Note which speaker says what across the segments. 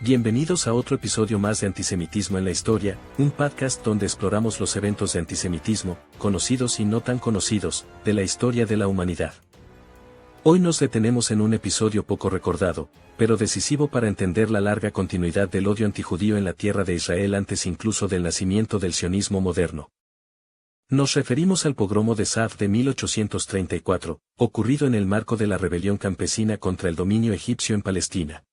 Speaker 1: Bienvenidos a otro episodio más de Antisemitismo en la Historia, un podcast donde exploramos los eventos de antisemitismo, conocidos y no tan conocidos, de la historia de la humanidad. Hoy nos detenemos en un episodio poco recordado, pero decisivo para entender la larga continuidad del odio antijudío en la tierra de Israel antes incluso del nacimiento del sionismo moderno. Nos referimos al pogromo de Saf de 1834, ocurrido en el marco de la rebelión campesina contra el dominio egipcio en Palestina.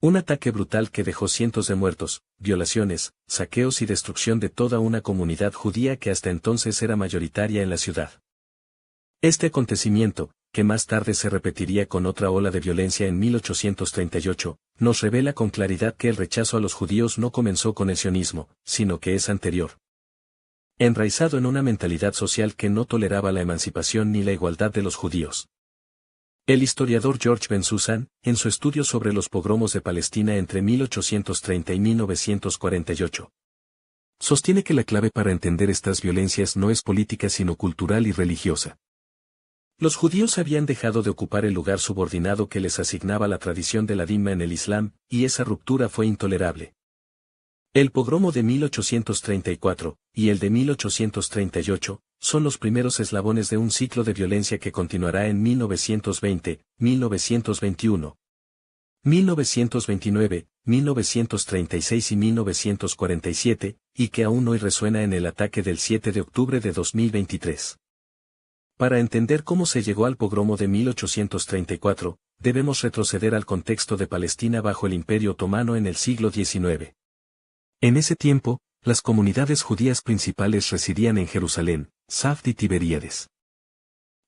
Speaker 1: Un ataque brutal que dejó cientos de muertos, violaciones, saqueos y destrucción de toda una comunidad judía que hasta entonces era mayoritaria en la ciudad. Este acontecimiento, que más tarde se repetiría con otra ola de violencia en 1838, nos revela con claridad que el rechazo a los judíos no comenzó con el sionismo, sino que es anterior. Enraizado en una mentalidad social que no toleraba la emancipación ni la igualdad de los judíos. El historiador George Ben Susan, en su estudio sobre los pogromos de Palestina entre 1830 y 1948, sostiene que la clave para entender estas violencias no es política sino cultural y religiosa. Los judíos habían dejado de ocupar el lugar subordinado que les asignaba la tradición de la Dimma en el Islam, y esa ruptura fue intolerable. El pogromo de 1834, y el de 1838, son los primeros eslabones de un ciclo de violencia que continuará en 1920, 1921, 1929, 1936 y 1947, y que aún hoy resuena en el ataque del 7 de octubre de 2023. Para entender cómo se llegó al pogromo de 1834, debemos retroceder al contexto de Palestina bajo el Imperio Otomano en el siglo XIX. En ese tiempo, las comunidades judías principales residían en Jerusalén, Safed y Tiberíades.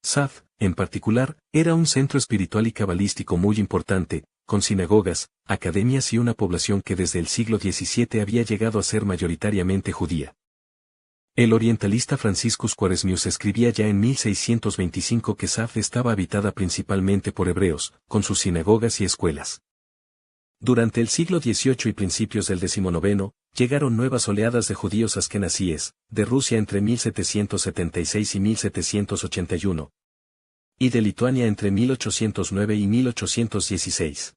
Speaker 1: Safed, en particular, era un centro espiritual y cabalístico muy importante, con sinagogas, academias y una población que desde el siglo XVII había llegado a ser mayoritariamente judía. El orientalista Franciscus Quaresmius escribía ya en 1625 que Safed estaba habitada principalmente por hebreos, con sus sinagogas y escuelas. Durante el siglo XVIII y principios del XIX, llegaron nuevas oleadas de judíos askenazíes, de Rusia entre 1776 y 1781, y de Lituania entre 1809 y 1816.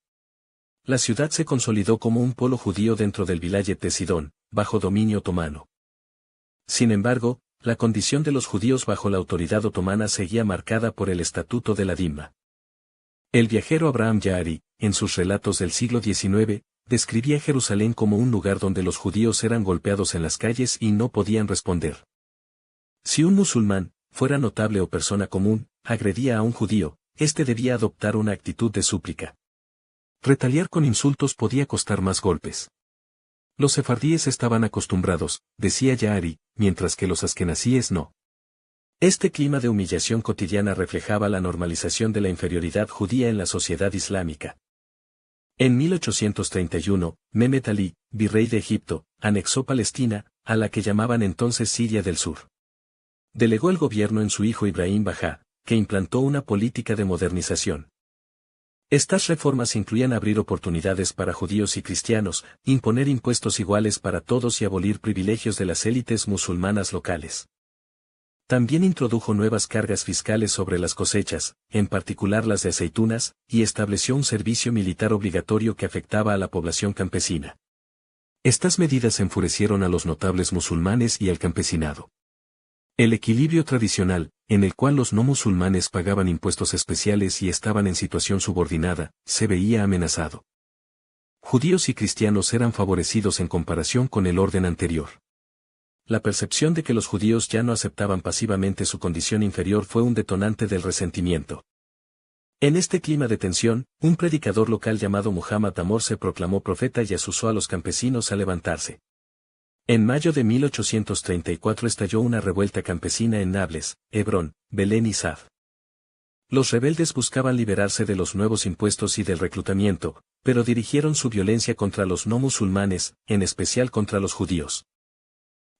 Speaker 1: La ciudad se consolidó como un polo judío dentro del vilayet de Sidón, bajo dominio otomano. Sin embargo, la condición de los judíos bajo la autoridad otomana seguía marcada por el Estatuto de la Dimma. El viajero Abraham Yahari, en sus relatos del siglo XIX, describía Jerusalén como un lugar donde los judíos eran golpeados en las calles y no podían responder. Si un musulmán, fuera notable o persona común, agredía a un judío, éste debía adoptar una actitud de súplica. Retaliar con insultos podía costar más golpes. Los sefardíes estaban acostumbrados, decía Yahari, mientras que los askenazíes no. Este clima de humillación cotidiana reflejaba la normalización de la inferioridad judía en la sociedad islámica. En 1831, Mehmet Ali, virrey de Egipto, anexó Palestina, a la que llamaban entonces Siria del Sur. Delegó el gobierno en su hijo Ibrahim Bajá, que implantó una política de modernización. Estas reformas incluían abrir oportunidades para judíos y cristianos, imponer impuestos iguales para todos y abolir privilegios de las élites musulmanas locales. También introdujo nuevas cargas fiscales sobre las cosechas, en particular las de aceitunas, y estableció un servicio militar obligatorio que afectaba a la población campesina. Estas medidas enfurecieron a los notables musulmanes y al campesinado. El equilibrio tradicional, en el cual los no musulmanes pagaban impuestos especiales y estaban en situación subordinada, se veía amenazado. Judíos y cristianos eran favorecidos en comparación con el orden anterior. La percepción de que los judíos ya no aceptaban pasivamente su condición inferior fue un detonante del resentimiento. En este clima de tensión, un predicador local llamado Muhammad Amor se proclamó profeta y asusó a los campesinos a levantarse. En mayo de 1834 estalló una revuelta campesina en Nablus, Hebrón, Belén y Saf. Los rebeldes buscaban liberarse de los nuevos impuestos y del reclutamiento, pero dirigieron su violencia contra los no musulmanes, en especial contra los judíos.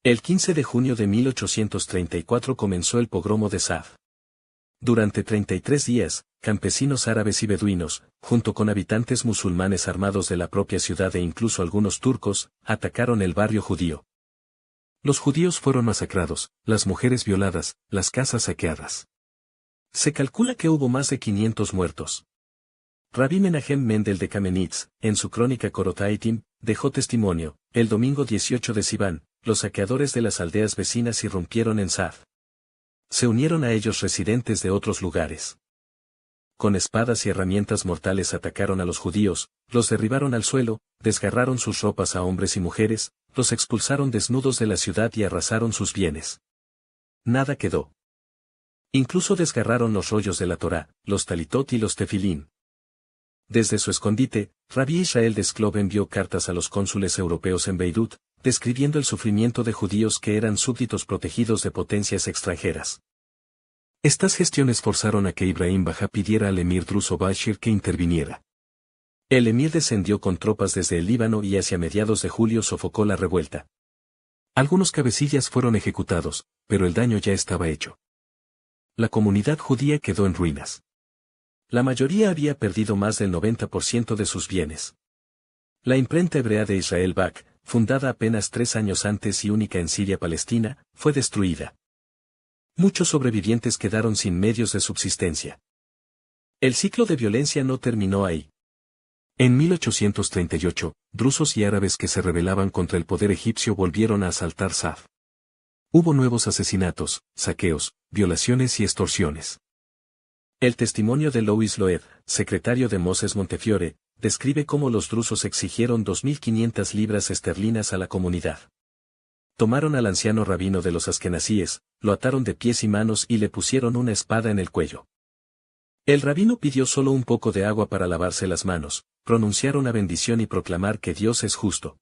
Speaker 1: El 15 de junio de 1834 comenzó el pogromo de Saf. Durante 33 días, campesinos árabes y beduinos, junto con habitantes musulmanes armados de la propia ciudad e incluso algunos turcos, atacaron el barrio judío. Los judíos fueron masacrados, las mujeres violadas, las casas saqueadas. Se calcula que hubo más de 500 muertos. Rabbi Menahem Mendel de Kamenitz, en su crónica Korotaitim, dejó testimonio: el domingo 18 de Sivan, los saqueadores de las aldeas vecinas irrumpieron en Saf. Se unieron a ellos residentes de otros lugares. Con espadas y herramientas mortales atacaron a los judíos, los derribaron al suelo, desgarraron sus ropas a hombres y mujeres, los expulsaron desnudos de la ciudad y arrasaron sus bienes. Nada quedó. Incluso desgarraron los rollos de la Torá, los talitot y los tefilín. Desde su escondite, Rabbi Israel Desclov envió cartas a los cónsules europeos en Beirut, describiendo el sufrimiento de judíos que eran súbditos protegidos de potencias extranjeras. Estas gestiones forzaron a que Ibrahim Bajá pidiera al emir Druso Bashir que interviniera. El emir descendió con tropas desde el Líbano y hacia mediados de julio sofocó la revuelta. Algunos cabecillas fueron ejecutados, pero el daño ya estaba hecho. La comunidad judía quedó en ruinas. La mayoría había perdido más del 90% de sus bienes. La imprenta hebrea de Israel Bak, fundada apenas 3 años antes y única en Siria-Palestina, fue destruida. Muchos sobrevivientes quedaron sin medios de subsistencia. El ciclo de violencia no terminó ahí. En 1838, drusos y árabes que se rebelaban contra el poder egipcio volvieron a asaltar Saf. Hubo nuevos asesinatos, saqueos, violaciones y extorsiones. El testimonio de Louis Loeb, secretario de Moses Montefiore, describe cómo los drusos exigieron 2.500 libras esterlinas a la comunidad. Tomaron al anciano rabino de los askenazíes, lo ataron de pies y manos y le pusieron una espada en el cuello. El rabino pidió solo un poco de agua para lavarse las manos, pronunciar una bendición y proclamar que Dios es justo.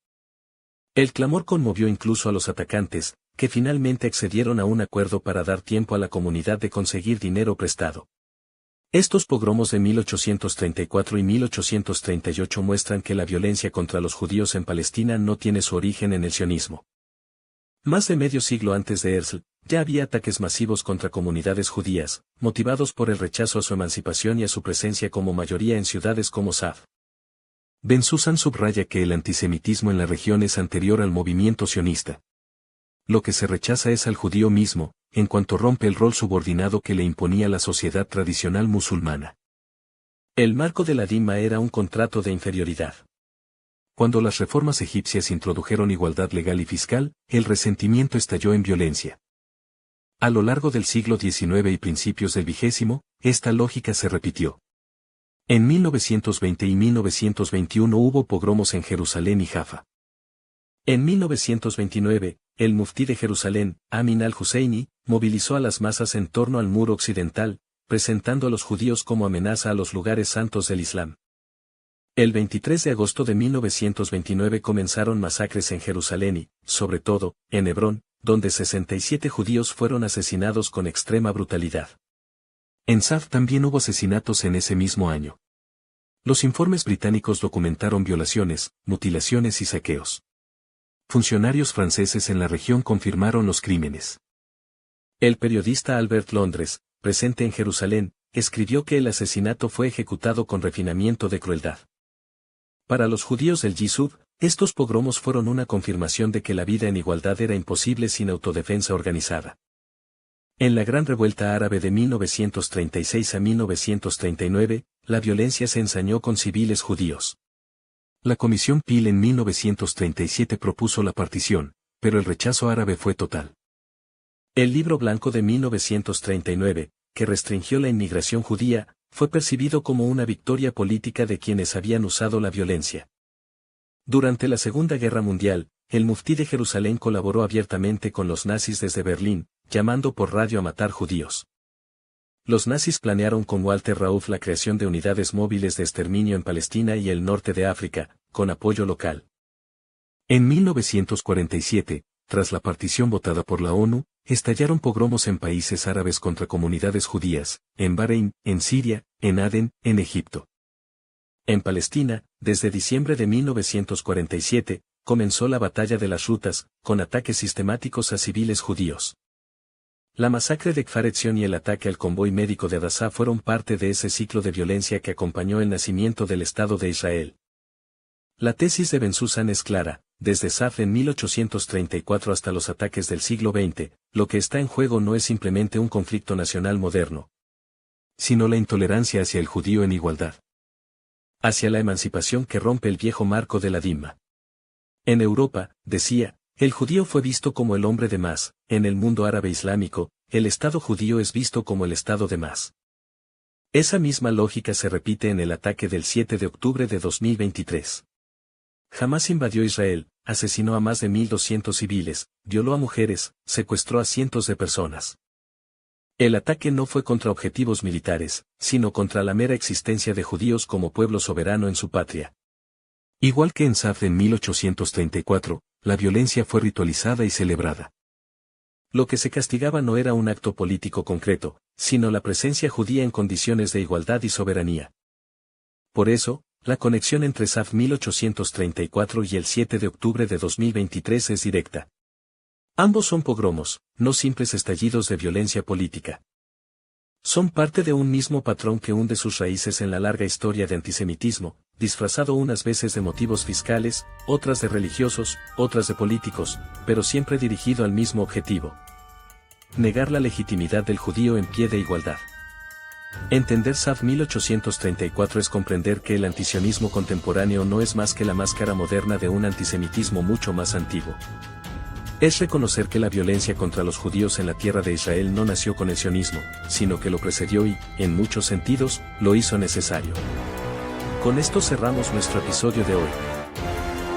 Speaker 1: El clamor conmovió incluso a los atacantes, que finalmente accedieron a un acuerdo para dar tiempo a la comunidad de conseguir dinero prestado. Estos pogromos de 1834 y 1838 muestran que la violencia contra los judíos en Palestina no tiene su origen en el sionismo. Más de medio siglo antes de Herzl, ya había ataques masivos contra comunidades judías, motivados por el rechazo a su emancipación y a su presencia como mayoría en ciudades como Saf. Ben Susan subraya que el antisemitismo en la región es anterior al movimiento sionista. Lo que se rechaza es al judío mismo, en cuanto rompe el rol subordinado que le imponía la sociedad tradicional musulmana. El marco de la Dima era un contrato de inferioridad. Cuando las reformas egipcias introdujeron igualdad legal y fiscal, el resentimiento estalló en violencia. A lo largo del siglo XIX y principios del XX, esta lógica se repitió. En 1920 y 1921 hubo pogromos en Jerusalén y Jaffa. En 1929, el muftí de Jerusalén, Amin al-Husseini, movilizó a las masas en torno al muro occidental, presentando a los judíos como amenaza a los lugares santos del Islam. El 23 de agosto de 1929 comenzaron masacres en Jerusalén y, sobre todo, en Hebrón, donde 67 judíos fueron asesinados con extrema brutalidad. En Saf también hubo asesinatos en ese mismo año. Los informes británicos documentaron violaciones, mutilaciones y saqueos. Funcionarios franceses en la región confirmaron los crímenes. El periodista Albert Londres, presente en Jerusalén, escribió que el asesinato fue ejecutado con refinamiento de crueldad. Para los judíos del Yishuv, estos pogromos fueron una confirmación de que la vida en igualdad era imposible sin autodefensa organizada. En la Gran Revuelta Árabe de 1936 a 1939, la violencia se ensañó con civiles judíos. La Comisión Peel en 1937 propuso la partición, pero el rechazo árabe fue total. El Libro Blanco de 1939, que restringió la inmigración judía, fue percibido como una victoria política de quienes habían usado la violencia. Durante la Segunda Guerra Mundial, el muftí de Jerusalén colaboró abiertamente con los nazis desde Berlín, llamando por radio a matar judíos. Los nazis planearon con Walter Rauf la creación de unidades móviles de exterminio en Palestina y el norte de África, con apoyo local. En 1947, tras la partición votada por la ONU, estallaron pogromos en países árabes contra comunidades judías, en Bahrein, en Siria, en Adén, en Egipto. En Palestina, desde diciembre de 1947, comenzó la Batalla de las Rutas, con ataques sistemáticos a civiles judíos. La masacre de Kfar Etzion y el ataque al convoy médico de Adasá fueron parte de ese ciclo de violencia que acompañó el nacimiento del Estado de Israel. La tesis de Ben Susan es clara: desde Saf en 1834 hasta los ataques del siglo XX, lo que está en juego no es simplemente un conflicto nacional moderno, sino la intolerancia hacia el judío en igualdad. hacia la emancipación que rompe el viejo marco de la Dhimma. En Europa, decía, el judío fue visto como el hombre de más, en el mundo árabe islámico, el Estado judío es visto como el Estado de más. Esa misma lógica se repite en el ataque del 7 de octubre de 2023. Hamás invadió Israel, asesinó a más de 1.200 civiles, violó a mujeres, secuestró a cientos de personas. El ataque no fue contra objetivos militares, sino contra la mera existencia de judíos como pueblo soberano en su patria. Igual que en Safed en 1834, la violencia fue ritualizada y celebrada. Lo que se castigaba no era un acto político concreto, sino la presencia judía en condiciones de igualdad y soberanía. Por eso, la conexión entre Safed 1834 y el 7 de octubre de 2023 es directa. Ambos son pogromos, no simples estallidos de violencia política. Son parte de un mismo patrón que hunde sus raíces en la larga historia de antisemitismo, disfrazado unas veces de motivos fiscales, otras de religiosos, otras de políticos, pero siempre dirigido al mismo objetivo: negar la legitimidad del judío en pie de igualdad. Entender Safed 1834 es comprender que el antisionismo contemporáneo no es más que la máscara moderna de un antisemitismo mucho más antiguo. Es reconocer que la violencia contra los judíos en la tierra de Israel no nació con el sionismo, sino que lo precedió y, en muchos sentidos, lo hizo necesario. Con esto cerramos nuestro episodio de hoy.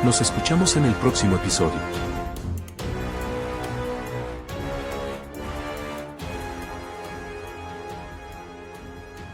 Speaker 1: Nos escuchamos en el próximo episodio.